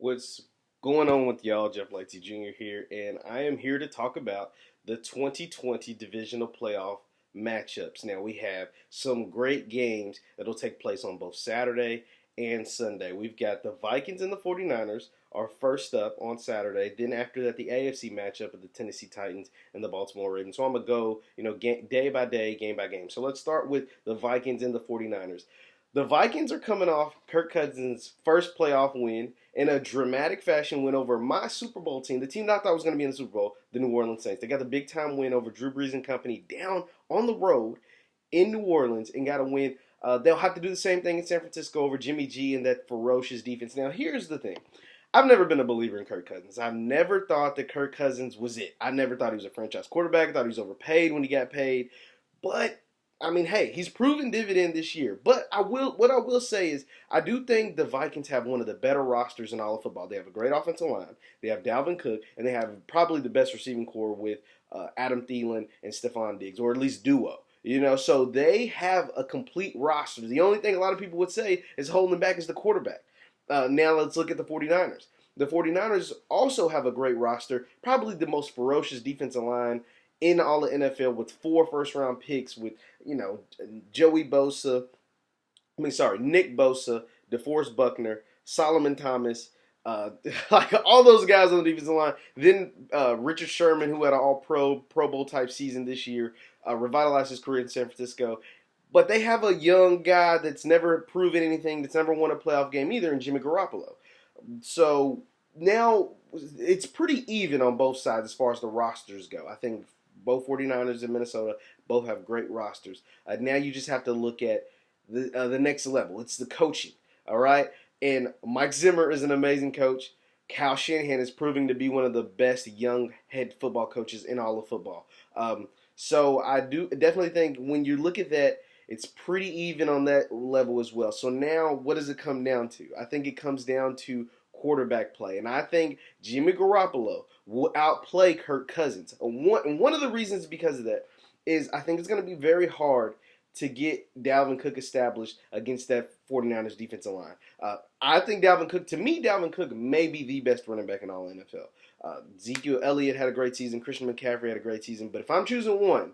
What's going on with y'all? Jeff Lightsy Jr. here, and I am here to talk about the 2020 Divisional Playoff matchups. Now, we have some great games that'll take place on both Saturday and Sunday. We've got the Vikings and the 49ers are first up on Saturday. Then after that, the AFC matchup of the Tennessee Titans and the Baltimore Ravens. So I'm going to go, day by day, game by game. So let's start with the Vikings and the 49ers. The Vikings are coming off Kirk Cousins' first playoff win in a dramatic fashion, win over my Super Bowl team, the team that I thought was going to be in the Super Bowl, the New Orleans Saints. They got the big-time win over Drew Brees and company down on the road in New Orleans and got a win. They'll have to do the same thing in San Francisco over Jimmy G and that ferocious defense. Now, here's the thing. I've never been a believer in Kirk Cousins. I've never thought that Kirk Cousins was it. I never thought he was a franchise quarterback. I thought he was overpaid when he got paid. But hey, he's proven dividend this year. But what I will say is, I do think the Vikings have one of the better rosters in all of football. They have a great offensive line. They have Dalvin Cook, and they have probably the best receiving core with Adam Thielen and Stephon Diggs, or at least duo. So they have a complete roster. The only thing a lot of people would say is holding them back is the quarterback. Now let's look at the 49ers. The 49ers also have a great roster, probably the most ferocious defensive line in all the NFL with 4 first-round picks with, Nick Bosa, DeForest Buckner, Solomon Thomas, like all those guys on the defensive line. Then Richard Sherman, who had an all-pro, Pro Bowl type season this year, revitalized his career in San Francisco. But they have a young guy that's never proven anything, that's never won a playoff game either, in Jimmy Garoppolo. So now it's pretty even on both sides as far as the rosters go. I think both 49ers and Minnesota both have great rosters. Now you just have to look at the next level. It's the coaching, all right? And Mike Zimmer is an amazing coach. Kyle Shanahan is proving to be one of the best young head football coaches in all of football. So I do definitely think when you look at that, it's pretty even on that level as well. So now what does it come down to? I think it comes down to quarterback play. And I think Jimmy Garoppolo will outplay Kirk Cousins. And one of the reasons because of that is I think it's going to be very hard to get Dalvin Cook established against that 49ers defensive line. I think Dalvin Cook may be the best running back in all NFL. Ezekiel Elliott had a great season. Christian McCaffrey had a great season. But if I'm choosing one,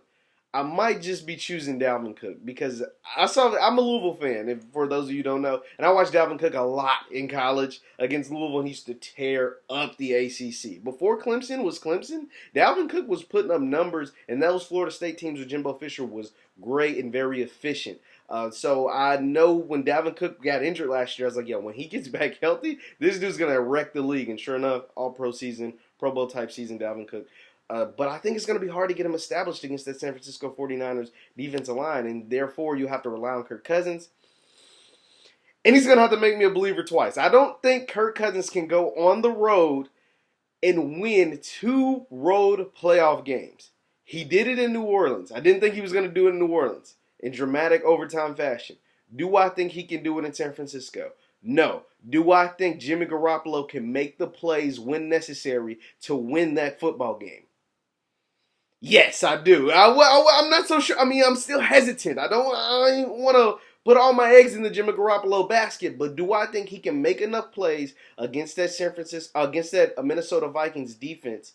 I might just be choosing Dalvin Cook because I'm a Louisville fan, for those of you who don't know. And I watched Dalvin Cook a lot in college against Louisville, and he used to tear up the ACC. Before Clemson was Clemson, Dalvin Cook was putting up numbers, and those Florida State teams with Jimbo Fisher was great and very efficient. So I know when Dalvin Cook got injured last year, I was like, when he gets back healthy, this dude's going to wreck the league. And sure enough, all-pro season, Pro Bowl type season, Dalvin Cook. But I think it's going to be hard to get him established against that San Francisco 49ers defensive line, and therefore you have to rely on Kirk Cousins. And he's going to have to make me a believer twice. I don't think Kirk Cousins can go on the road and win 2 road playoff games. He did it in New Orleans. I didn't think he was going to do it in New Orleans in dramatic overtime fashion. Do I think he can do it in San Francisco? No. Do I think Jimmy Garoppolo can make the plays when necessary to win that football game? Yes, I do. I'm not so sure. I'm still hesitant. I don't want to put all my eggs in the Jimmy Garoppolo basket, but do I think he can make enough plays against that Minnesota Vikings defense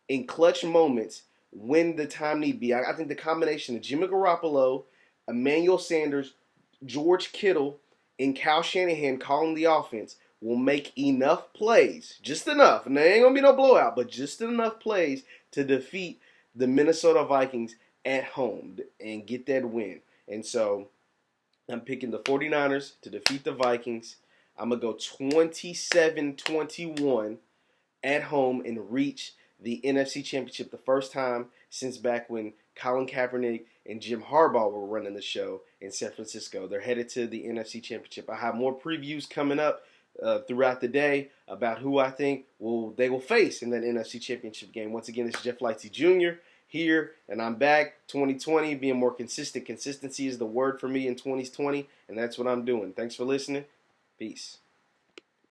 in clutch moments when the time need be? I think the combination of Jimmy Garoppolo, Emmanuel Sanders, George Kittle, and Kyle Shanahan calling the offense will make enough plays, just enough, and there ain't going to be no blowout, but just enough plays to defeat the Minnesota Vikings at home and get that win. And so I'm picking the 49ers to defeat the Vikings. I'm going to go 27-21 at home and reach the NFC Championship the first time since back when Colin Kaepernick and Jim Harbaugh were running the show in San Francisco. They're headed to the NFC Championship. I have more previews coming up throughout the day about who I think they will face in that NFC Championship game. Once again, this is Jeff Lightsy Jr. here, and I'm back 2020, being more consistent. Consistency is the word for me in 2020, and that's what I'm doing. Thanks for listening. Peace.